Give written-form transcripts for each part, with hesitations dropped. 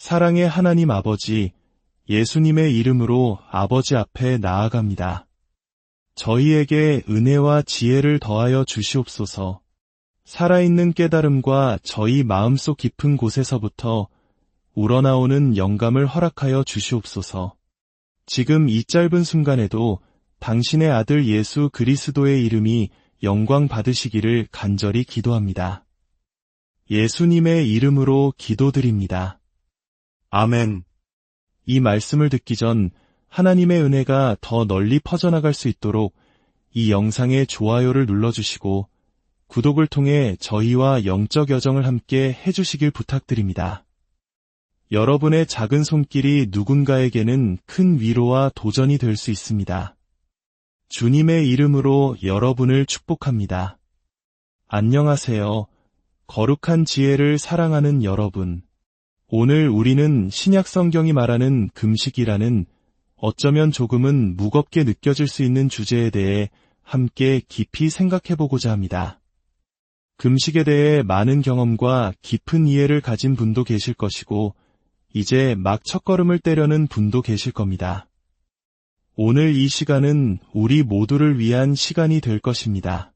사랑의 하나님 아버지, 예수님의 이름으로 아버지 앞에 나아갑니다. 저희에게 은혜와 지혜를 더하여 주시옵소서. 살아있는 깨달음과 저희 마음속 깊은 곳에서부터 우러나오는 영감을 허락하여 주시옵소서. 지금 이 짧은 순간에도 당신의 아들 예수 그리스도의 이름이 영광 받으시기를 간절히 기도합니다. 예수님의 이름으로 기도드립니다. 아멘. 이 말씀을 듣기 전 하나님의 은혜가 더 널리 퍼져나갈 수 있도록 이 영상에 좋아요를 눌러주시고 구독을 통해 저희와 영적 여정을 함께 해주시길 부탁드립니다. 여러분의 작은 손길이 누군가에게는 큰 위로와 도전이 될 수 있습니다. 주님의 이름으로 여러분을 축복합니다. 안녕하세요. 거룩한 지혜를 사랑하는 여러분. 오늘 우리는 신약 성경이 말하는 금식이라는 어쩌면 조금은 무겁게 느껴질 수 있는 주제에 대해 함께 깊이 생각해보고자 합니다. 금식에 대해 많은 경험과 깊은 이해를 가진 분도 계실 것이고 이제 막 첫걸음을 떼려는 분도 계실 겁니다. 오늘 이 시간은 우리 모두를 위한 시간이 될 것입니다.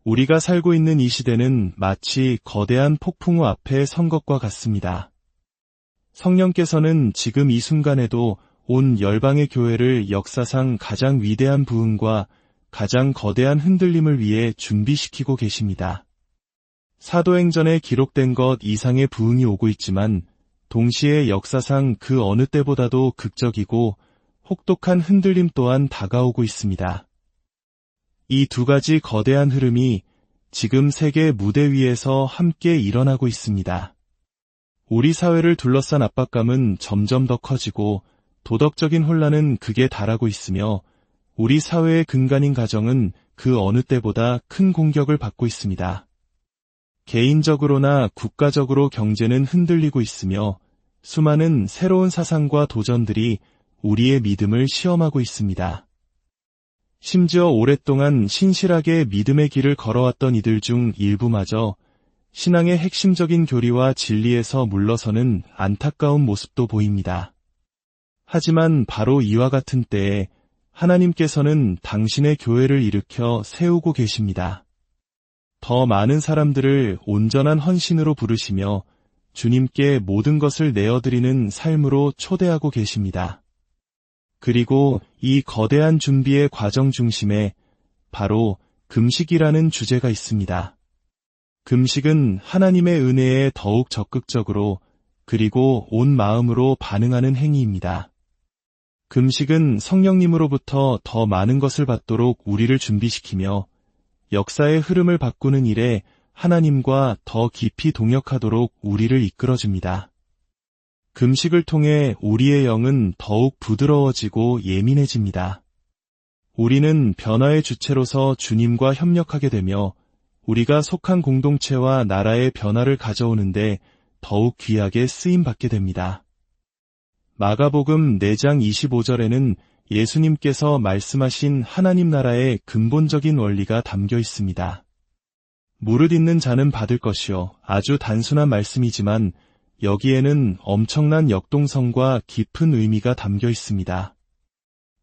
우리가 살고 있는 이 시대는 마치 거대한 폭풍우 앞에 선 것과 같습니다. 성령께서는 지금 이 순간에도 온 열방의 교회를 역사상 가장 위대한 부흥과 가장 거대한 흔들림을 위해 준비시키고 계십니다. 사도행전에 기록된 것 이상의 부흥이 오고 있지만 동시에 역사상 그 어느 때보다도 극적이고 혹독한 흔들림 또한 다가오고 있습니다. 이 두 가지 거대한 흐름이 지금 세계 무대 위에서 함께 일어나고 있습니다. 우리 사회를 둘러싼 압박감은 점점 더 커지고 도덕적인 혼란은 극에 달하고 있으며 우리 사회의 근간인 가정은 그 어느 때보다 큰 공격을 받고 있습니다. 개인적으로나 국가적으로 경제는 흔들리고 있으며 수많은 새로운 사상과 도전들이 우리의 믿음을 시험하고 있습니다. 심지어 오랫동안 신실하게 믿음의 길을 걸어왔던 이들 중 일부마저 신앙의 핵심적인 교리와 진리에서 물러서는 안타까운 모습도 보입니다. 하지만 바로 이와 같은 때에 하나님께서는 당신의 교회를 일으켜 세우고 계십니다. 더 많은 사람들을 온전한 헌신으로 부르시며 주님께 모든 것을 내어드리는 삶으로 초대하고 계십니다. 그리고 이 거대한 준비의 과정 중심에 바로 금식이라는 주제가 있습니다. 금식은 하나님의 은혜에 더욱 적극적으로 그리고 온 마음으로 반응하는 행위입니다. 금식은 성령님으로부터 더 많은 것을 받도록 우리를 준비시키며 역사의 흐름을 바꾸는 일에 하나님과 더 깊이 동역하도록 우리를 이끌어줍니다. 금식을 통해 우리의 영은 더욱 부드러워지고 예민해집니다. 우리는 변화의 주체로서 주님과 협력하게 되며 우리가 속한 공동체와 나라의 변화를 가져오는데 더욱 귀하게 쓰임받게 됩니다. 마가복음 4장 25절에는 예수님께서 말씀하신 하나님 나라의 근본적인 원리가 담겨 있습니다. 무릇 있는 자는 받을 것이요. 아주 단순한 말씀이지만 여기에는 엄청난 역동성과 깊은 의미가 담겨 있습니다.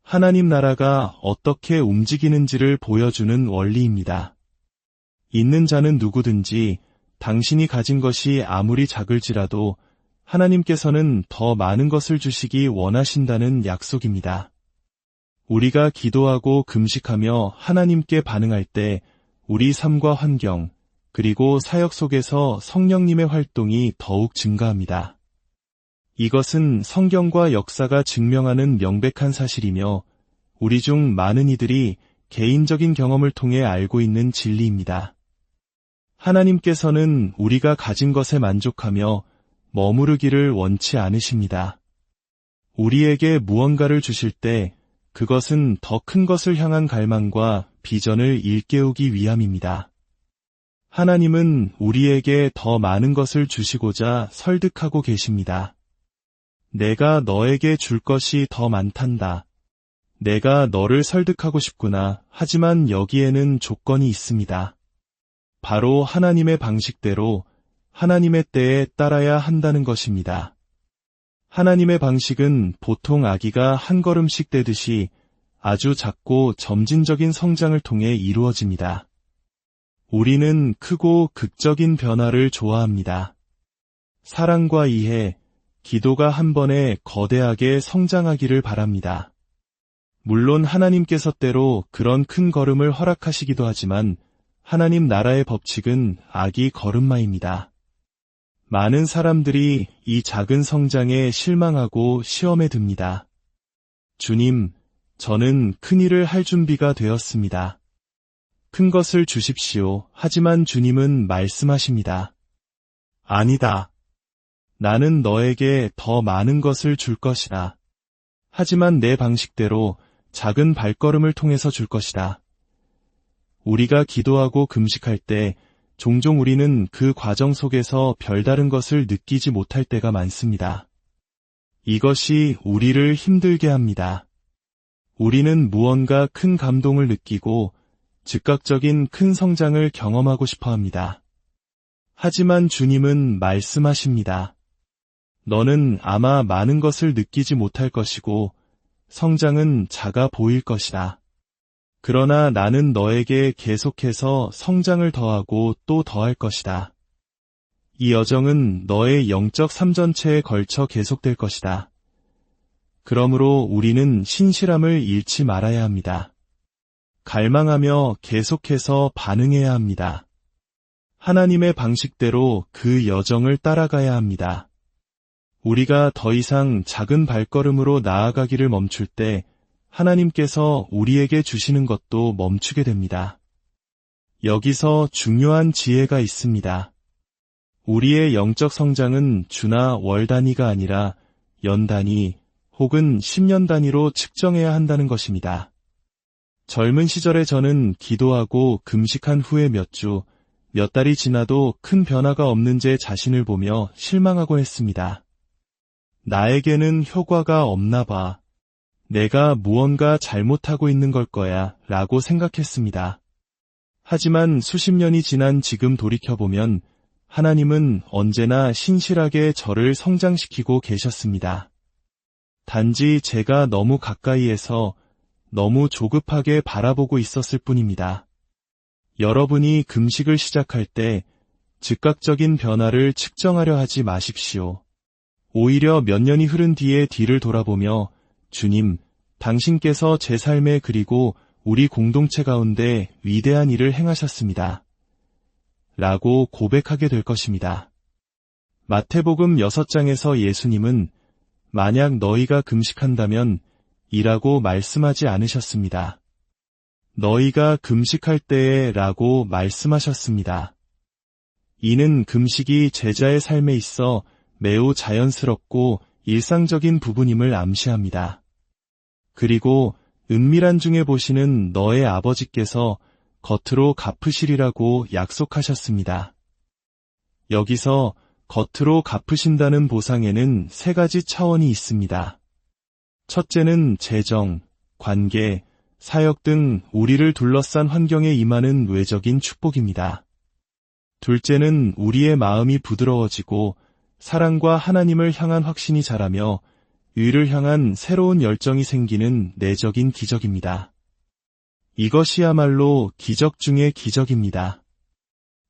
하나님 나라가 어떻게 움직이는지를 보여주는 원리입니다. 있는 자는 누구든지 당신이 가진 것이 아무리 작을지라도 하나님께서는 더 많은 것을 주시기 원하신다는 약속입니다. 우리가 기도하고 금식하며 하나님께 반응할 때 우리 삶과 환경, 그리고 사역 속에서 성령님의 활동이 더욱 증가합니다. 이것은 성경과 역사가 증명하는 명백한 사실이며 우리 중 많은 이들이 개인적인 경험을 통해 알고 있는 진리입니다. 하나님께서는 우리가 가진 것에 만족하며 머무르기를 원치 않으십니다. 우리에게 무언가를 주실 때 그것은 더 큰 것을 향한 갈망과 비전을 일깨우기 위함입니다. 하나님은 우리에게 더 많은 것을 주시고자 설득하고 계십니다. 내가 너에게 줄 것이 더 많단다. 내가 너를 설득하고 싶구나. 하지만 여기에는 조건이 있습니다. 바로 하나님의 방식대로 하나님의 때에 따라야 한다는 것입니다. 하나님의 방식은 보통 아기가 한 걸음씩 떼듯이 아주 작고 점진적인 성장을 통해 이루어집니다. 우리는 크고 극적인 변화를 좋아합니다. 사랑과 이해, 기도가 한 번에 거대하게 성장하기를 바랍니다. 물론 하나님께서 때로 그런 큰 걸음을 허락하시기도 하지만 하나님 나라의 법칙은 아기 걸음마입니다. 많은 사람들이 이 작은 성장에 실망하고 시험에 듭니다. 주님, 저는 큰 일을 할 준비가 되었습니다. 큰 것을 주십시오. 하지만 주님은 말씀하십니다. 아니다. 나는 너에게 더 많은 것을 줄 것이다. 하지만 내 방식대로 작은 발걸음을 통해서 줄 것이다. 우리가 기도하고 금식할 때 종종 우리는 그 과정 속에서 별다른 것을 느끼지 못할 때가 많습니다. 이것이 우리를 힘들게 합니다. 우리는 무언가 큰 감동을 느끼고 즉각적인 큰 성장을 경험하고 싶어 합니다. 하지만 주님은 말씀하십니다. 너는 아마 많은 것을 느끼지 못할 것이고 성장은 작아 보일 것이다. 그러나 나는 너에게 계속해서 성장을 더하고 또 더할 것이다. 이 여정은 너의 영적 삶 전체에 걸쳐 계속될 것이다. 그러므로 우리는 신실함을 잃지 말아야 합니다. 갈망하며 계속해서 반응해야 합니다. 하나님의 방식대로 그 여정을 따라가야 합니다. 우리가 더 이상 작은 발걸음으로 나아가기를 멈출 때 하나님께서 우리에게 주시는 것도 멈추게 됩니다. 여기서 중요한 지혜가 있습니다. 우리의 영적 성장은 주나 월 단위가 아니라 연 단위 혹은 10년 단위로 측정해야 한다는 것입니다. 젊은 시절에 저는 기도하고 금식한 후에 몇 주, 몇 달이 지나도 큰 변화가 없는 제 자신을 보며 실망하곤 했습니다. 나에게는 효과가 없나 봐. 내가 무언가 잘못하고 있는 걸 거야 라고 생각했습니다. 하지만 수십 년이 지난 지금 돌이켜보면 하나님은 언제나 신실하게 저를 성장시키고 계셨습니다. 단지 제가 너무 가까이에서 너무 조급하게 바라보고 있었을 뿐입니다. 여러분이 금식을 시작할 때 즉각적인 변화를 측정하려 하지 마십시오. 오히려 몇 년이 흐른 뒤에 뒤를 돌아보며 주님, 당신께서 제 삶에 그리고 우리 공동체 가운데 위대한 일을 행하셨습니다. 라고 고백하게 될 것입니다. 마태복음 6장에서 예수님은 만약 너희가 금식한다면 이라고 말씀하지 않으셨습니다. 너희가 금식할 때에 라고 말씀하셨습니다. 이는 금식이 제자의 삶에 있어 매우 자연스럽고 일상적인 부분임을 암시합니다. 그리고 은밀한 중에 보시는 너의 아버지께서 겉으로 갚으시리라고 약속하셨습니다. 여기서 겉으로 갚으신다는 보상에는 세 가지 차원이 있습니다. 첫째는 재정, 관계, 사역 등 우리를 둘러싼 환경에 임하는 외적인 축복입니다. 둘째는 우리의 마음이 부드러워지고 사랑과 하나님을 향한 확신이 자라며 의를 향한 새로운 열정이 생기는 내적인 기적입니다. 이것이야말로 기적 중의 기적입니다.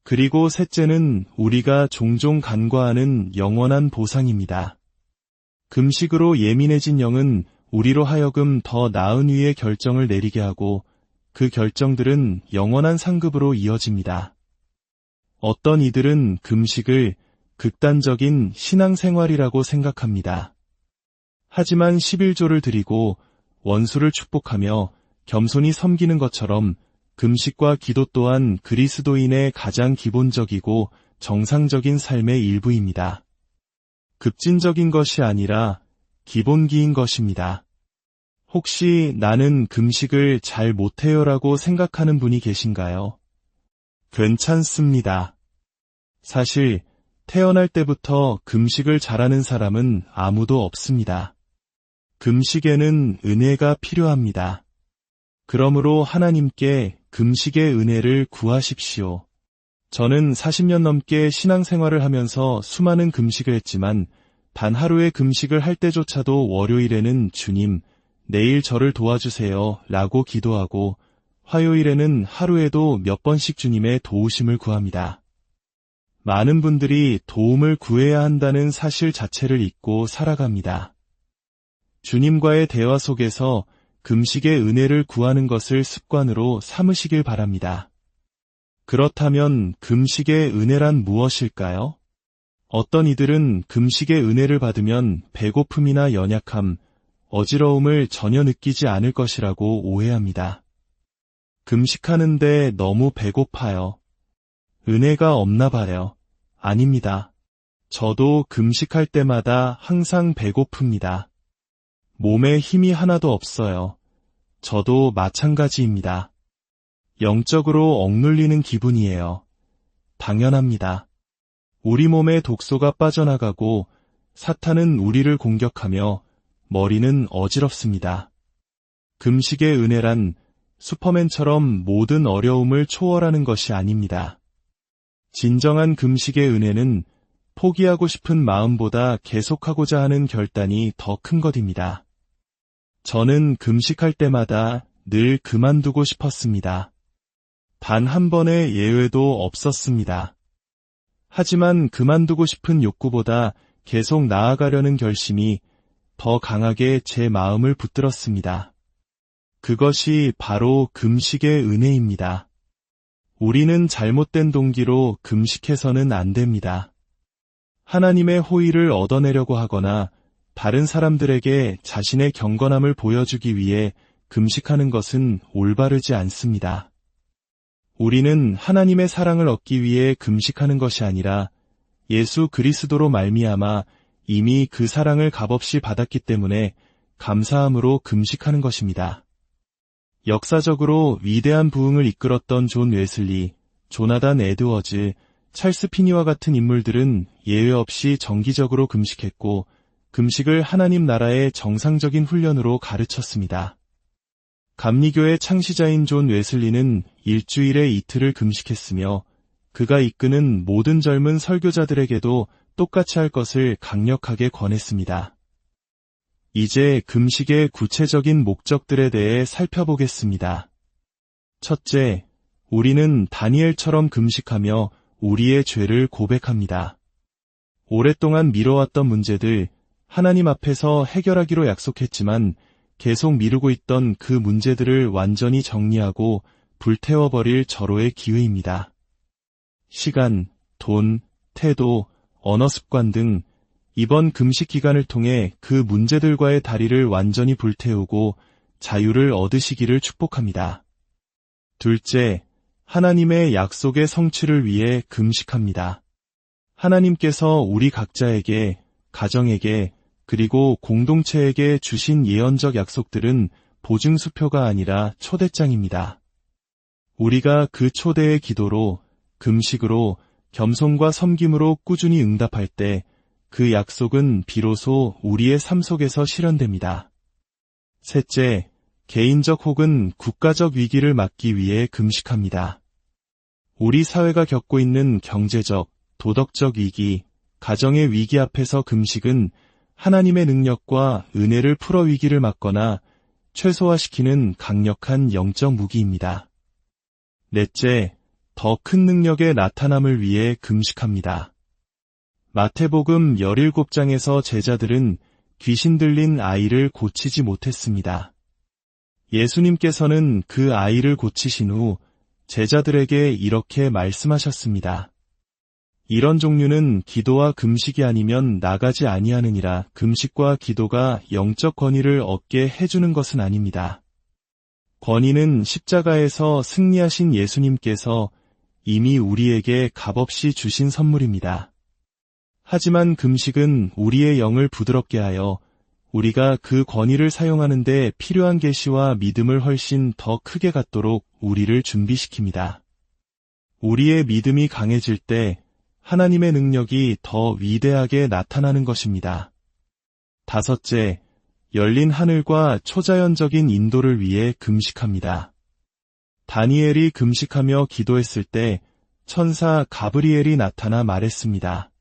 그리고 셋째는 우리가 종종 간과하는 영원한 보상입니다. 금식으로 예민해진 영은 우리로 하여금 더 나은 위의 결정을 내리게 하고 그 결정들은 영원한 상급으로 이어집니다. 어떤 이들은 금식을 극단적인 신앙생활이라고 생각합니다. 하지만 11조를 드리고 원수를 축복하며 겸손히 섬기는 것처럼 금식과 기도 또한 그리스도인의 가장 기본적이고 정상적인 삶의 일부입니다. 급진적인 것이 아니라 기본기인 것입니다. 혹시 나는 금식을 잘 못해요라고 생각하는 분이 계신가요? 괜찮습니다. 사실 태어날 때부터 금식을 잘하는 사람은 아무도 없습니다. 금식에는 은혜가 필요합니다. 그러므로 하나님께 금식의 은혜를 구하십시오. 저는 40년 넘게 신앙생활을 하면서 수많은 금식을 했지만 단 하루의 금식을 할 때조차도 월요일에는 주님, 내일 저를 도와주세요 라고 기도하고 화요일에는 하루에도 몇 번씩 주님의 도우심을 구합니다. 많은 분들이 도움을 구해야 한다는 사실 자체를 잊고 살아갑니다. 주님과의 대화 속에서 금식의 은혜를 구하는 것을 습관으로 삼으시길 바랍니다. 그렇다면 금식의 은혜란 무엇일까요? 어떤 이들은 금식의 은혜를 받으면 배고픔이나 연약함, 어지러움을 전혀 느끼지 않을 것이라고 오해합니다. 금식하는데 너무 배고파요. 은혜가 없나 봐요. 아닙니다. 저도 금식할 때마다 항상 배고픕니다. 몸에 힘이 하나도 없어요. 저도 마찬가지입니다. 영적으로 억눌리는 기분이에요. 당연합니다. 우리 몸에 독소가 빠져나가고 사탄은 우리를 공격하며 머리는 어지럽습니다. 금식의 은혜란 슈퍼맨처럼 모든 어려움을 초월하는 것이 아닙니다. 진정한 금식의 은혜는 포기하고 싶은 마음보다 계속하고자 하는 결단이 더 큰 것입니다. 저는 금식할 때마다 늘 그만두고 싶었습니다. 단 한 번의 예외도 없었습니다. 하지만 그만두고 싶은 욕구보다 계속 나아가려는 결심이 더 강하게 제 마음을 붙들었습니다. 그것이 바로 금식의 은혜입니다. 우리는 잘못된 동기로 금식해서는 안 됩니다. 하나님의 호의를 얻어내려고 하거나 다른 사람들에게 자신의 경건함을 보여주기 위해 금식하는 것은 올바르지 않습니다. 우리는 하나님의 사랑을 얻기 위해 금식하는 것이 아니라 예수 그리스도로 말미암아 이미 그 사랑을 값없이 받았기 때문에 감사함으로 금식하는 것입니다. 역사적으로 위대한 부흥을 이끌었던 존 웨슬리, 조나단 에드워즈, 찰스 피니와 같은 인물들은 예외 없이 정기적으로 금식했고 금식을 하나님 나라의 정상적인 훈련으로 가르쳤습니다. 감리교의 창시자인 존 웨슬리는 일주일에 이틀을 금식했으며 그가 이끄는 모든 젊은 설교자들에게도 똑같이 할 것을 강력하게 권했습니다. 이제 금식의 구체적인 목적들에 대해 살펴보겠습니다. 첫째, 우리는 다니엘처럼 금식하며 우리의 죄를 고백합니다. 오랫동안 미뤄왔던 문제들, 하나님 앞에서 해결하기로 약속했지만 계속 미루고 있던 그 문제들을 완전히 정리하고 불태워버릴 절호의 기회입니다. 시간, 돈, 태도, 언어 습관 등 이번 금식 기간을 통해 그 문제들과의 다리를 완전히 불태우고 자유를 얻으시기를 축복합니다. 둘째, 하나님의 약속의 성취를 위해 금식합니다. 하나님께서 우리 각자에게, 가정에게, 그리고 공동체에게 주신 예언적 약속들은 보증수표가 아니라 초대장입니다. 우리가 그 초대의 기도로, 금식으로, 겸손과 섬김으로 꾸준히 응답할 때 그 약속은 비로소 우리의 삶 속에서 실현됩니다. 셋째, 개인적 혹은 국가적 위기를 막기 위해 금식합니다. 우리 사회가 겪고 있는 경제적, 도덕적 위기, 가정의 위기 앞에서 금식은 하나님의 능력과 은혜를 풀어 위기를 막거나 최소화시키는 강력한 영적 무기입니다. 넷째, 더 큰 능력의 나타남을 위해 금식합니다. 마태복음 17장에서 제자들은 귀신 들린 아이를 고치지 못했습니다. 예수님께서는 그 아이를 고치신 후 제자들에게 이렇게 말씀하셨습니다. 이런 종류는 기도와 금식이 아니면 나가지 아니하느니라. 금식과 기도가 영적 권위를 얻게 해주는 것은 아닙니다. 권위는 십자가에서 승리하신 예수님께서 이미 우리에게 값없이 주신 선물입니다. 하지만 금식은 우리의 영을 부드럽게 하여 우리가 그 권위를 사용하는 데 필요한 계시와 믿음을 훨씬 더 크게 갖도록 우리를 준비시킵니다. 우리의 믿음이 강해질 때 하나님의 능력이 더 위대하게 나타나는 것입니다. 다섯째, 열린 하늘과 초자연적인 인도를 위해 금식합니다. 다니엘이 금식하며 기도했을 때 천사 가브리엘이 나타나 말했습니다.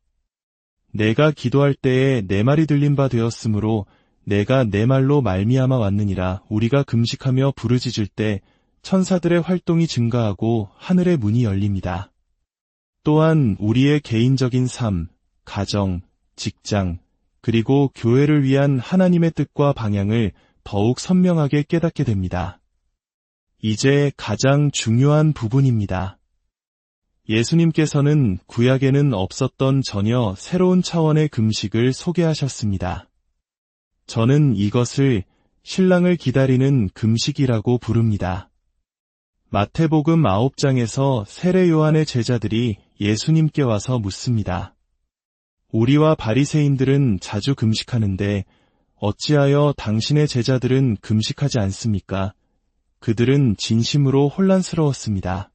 내가 기도할 때에 내 말이 들린 바 되었으므로 내가 내 말로 말미암아 왔느니라. 우리가 금식하며 부르짖을 때 천사들의 활동이 증가하고 하늘의 문이 열립니다. 또한 우리의 개인적인 삶, 가정, 직장, 그리고 교회를 위한 하나님의 뜻과 방향을 더욱 선명하게 깨닫게 됩니다. 이제 가장 중요한 부분입니다. 예수님께서는 구약에는 없었던 전혀 새로운 차원의 금식을 소개하셨습니다. 저는 이것을 신랑을 기다리는 금식이라고 부릅니다. 마태복음 9장에서 세례 요한의 제자들이 예수님께 와서 묻습니다. 우리와 바리새인들은 자주 금식하는데 어찌하여 당신의 제자들은 금식하지 않습니까? 그들은 진심으로 혼란스러웠습니다.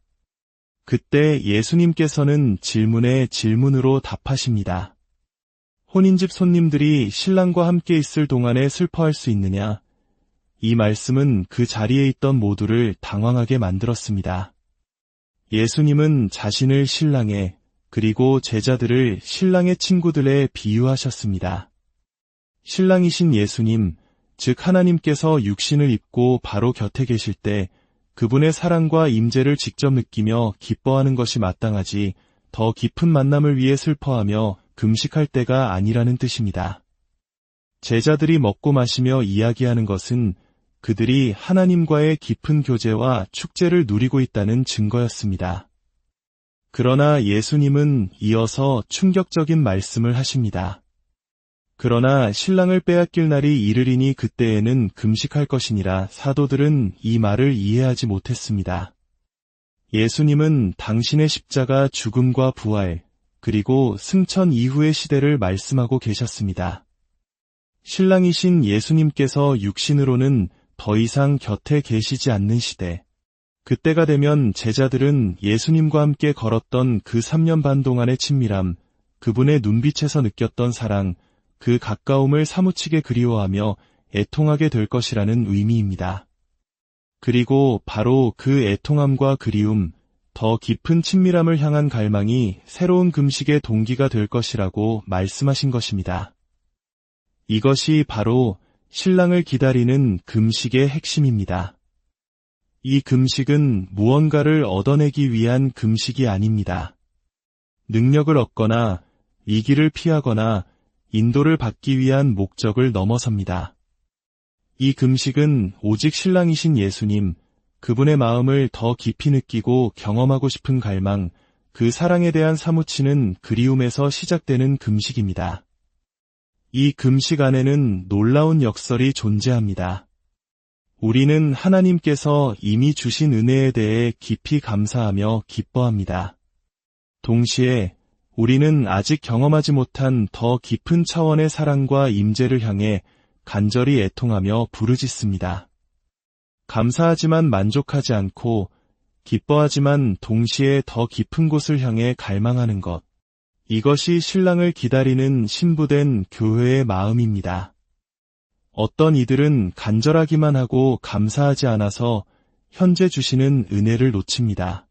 그때 예수님께서는 질문에 질문으로 답하십니다. 혼인집 손님들이 신랑과 함께 있을 동안에 슬퍼할 수 있느냐? 이 말씀은 그 자리에 있던 모두를 당황하게 만들었습니다. 예수님은 자신을 신랑에, 그리고 제자들을 신랑의 친구들에 비유하셨습니다. 신랑이신 예수님, 즉 하나님께서 육신을 입고 바로 곁에 계실 때 그분의 사랑과 임재를 직접 느끼며 기뻐하는 것이 마땅하지 더 깊은 만남을 위해 슬퍼하며 금식할 때가 아니라는 뜻입니다. 제자들이 먹고 마시며 이야기하는 것은 그들이 하나님과의 깊은 교제와 축제를 누리고 있다는 증거였습니다. 그러나 예수님은 이어서 충격적인 말씀을 하십니다. 그러나 신랑을 빼앗길 날이 이르리니 그때에는 금식할 것이니라. 사도들은 이 말을 이해하지 못했습니다. 예수님은 당신의 십자가 죽음과 부활, 그리고 승천 이후의 시대를 말씀하고 계셨습니다. 신랑이신 예수님께서 육신으로는 더 이상 곁에 계시지 않는 시대, 그때가 되면 제자들은 예수님과 함께 걸었던 그 3년 반 동안의 친밀함, 그분의 눈빛에서 느꼈던 사랑, 그 가까움을 사무치게 그리워하며 애통하게 될 것이라는 의미입니다. 그리고 바로 그 애통함과 그리움, 더 깊은 친밀함을 향한 갈망이 새로운 금식의 동기가 될 것이라고 말씀하신 것입니다. 이것이 바로 신랑을 기다리는 금식의 핵심입니다. 이 금식은 무언가를 얻어내기 위한 금식이 아닙니다. 능력을 얻거나 위기를 피하거나 인도를 받기 위한 목적을 넘어섭니다. 이 금식은 오직 신랑이신 예수님, 그분의 마음을 더 깊이 느끼고 경험하고 싶은 갈망, 그 사랑에 대한 사무치는 그리움에서 시작되는 금식입니다. 이 금식 안에는 놀라운 역설이 존재합니다. 우리는 하나님께서 이미 주신 은혜에 대해 깊이 감사하며 기뻐합니다. 동시에 우리는 아직 경험하지 못한 더 깊은 차원의 사랑과 임재를 향해 간절히 애통하며 부르짖습니다. 감사하지만 만족하지 않고 기뻐하지만 동시에 더 깊은 곳을 향해 갈망하는 것. 이것이 신랑을 기다리는 신부된 교회의 마음입니다. 어떤 이들은 간절하기만 하고 감사하지 않아서 현재 주시는 은혜를 놓칩니다.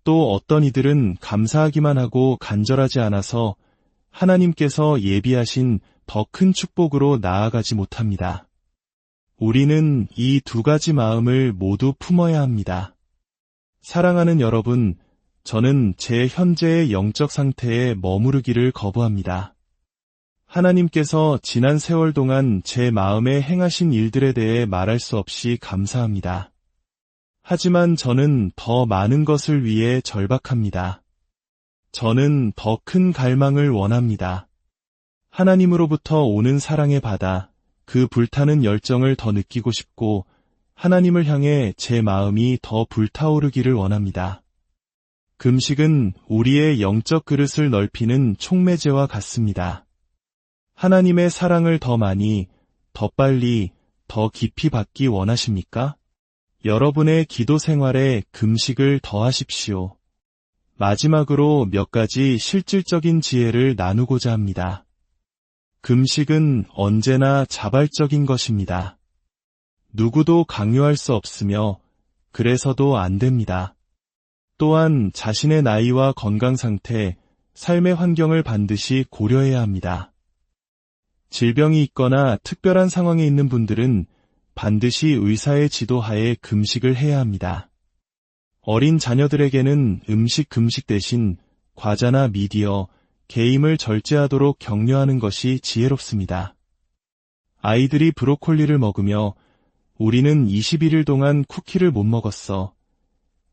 또 어떤 이들은 감사하기만 하고 간절하지 않아서 하나님께서 예비하신 더 큰 축복으로 나아가지 못합니다. 우리는 이 두 가지 마음을 모두 품어야 합니다. 사랑하는 여러분, 저는 제 현재의 영적 상태에 머무르기를 거부합니다. 하나님께서 지난 세월 동안 제 마음에 행하신 일들에 대해 말할 수 없이 감사합니다. 하지만 저는 더 많은 것을 위해 절박합니다. 저는 더 큰 갈망을 원합니다. 하나님으로부터 오는 사랑의 바다, 그 불타는 열정을 더 느끼고 싶고 하나님을 향해 제 마음이 더 불타오르기를 원합니다. 금식은 우리의 영적 그릇을 넓히는 촉매제와 같습니다. 하나님의 사랑을 더 많이, 더 빨리, 더 깊이 받기 원하십니까? 여러분의 기도 생활에 금식을 더하십시오. 마지막으로 몇 가지 실질적인 지혜를 나누고자 합니다. 금식은 언제나 자발적인 것입니다. 누구도 강요할 수 없으며 그래서도 안 됩니다. 또한 자신의 나이와 건강 상태, 삶의 환경을 반드시 고려해야 합니다. 질병이 있거나 특별한 상황에 있는 분들은 반드시 의사의 지도하에 금식을 해야 합니다. 어린 자녀들에게는 음식 금식 대신 과자나 미디어, 게임을 절제하도록 격려하는 것이 지혜롭습니다. 아이들이 브로콜리를 먹으며 우리는 21일 동안 쿠키를 못 먹었어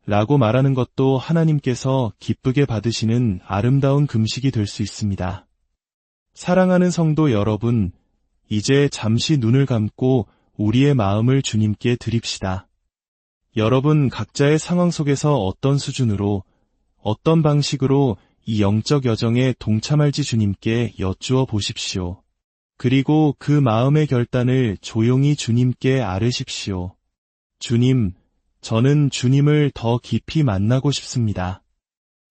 라고 말하는 것도 하나님께서 기쁘게 받으시는 아름다운 금식이 될 수 있습니다. 사랑하는 성도 여러분, 이제 잠시 눈을 감고 우리의 마음을 주님께 드립시다. 여러분 각자의 상황 속에서 어떤 수준으로, 어떤 방식으로 이 영적 여정에 동참할지 주님께 여쭈어 보십시오. 그리고 그 마음의 결단을 조용히 주님께 아뢰십시오. 주님, 저는 주님을 더 깊이 만나고 싶습니다.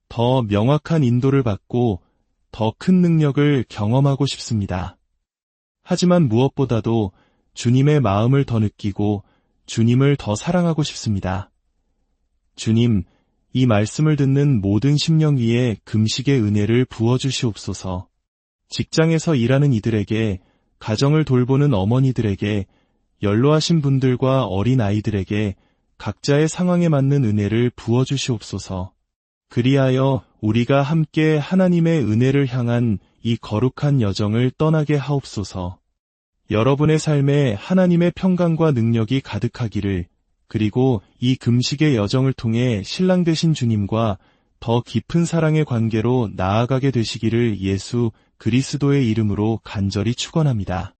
더 명확한 인도를 받고 더 큰 능력을 경험하고 싶습니다. 하지만 무엇보다도 주님의 마음을 더 느끼고 주님을 더 사랑하고 싶습니다. 주님, 이 말씀을 듣는 모든 심령 위에 금식의 은혜를 부어주시옵소서. 직장에서 일하는 이들에게, 가정을 돌보는 어머니들에게, 연로하신 분들과 어린 아이들에게 각자의 상황에 맞는 은혜를 부어주시옵소서. 그리하여 우리가 함께 하나님의 은혜를 향한 이 거룩한 여정을 떠나게 하옵소서. 여러분의 삶에 하나님의 평강과 능력이 가득하기를, 그리고 이 금식의 여정을 통해 신랑 되신 주님과 더 깊은 사랑의 관계로 나아가게 되시기를 예수 그리스도의 이름으로 간절히 축원합니다.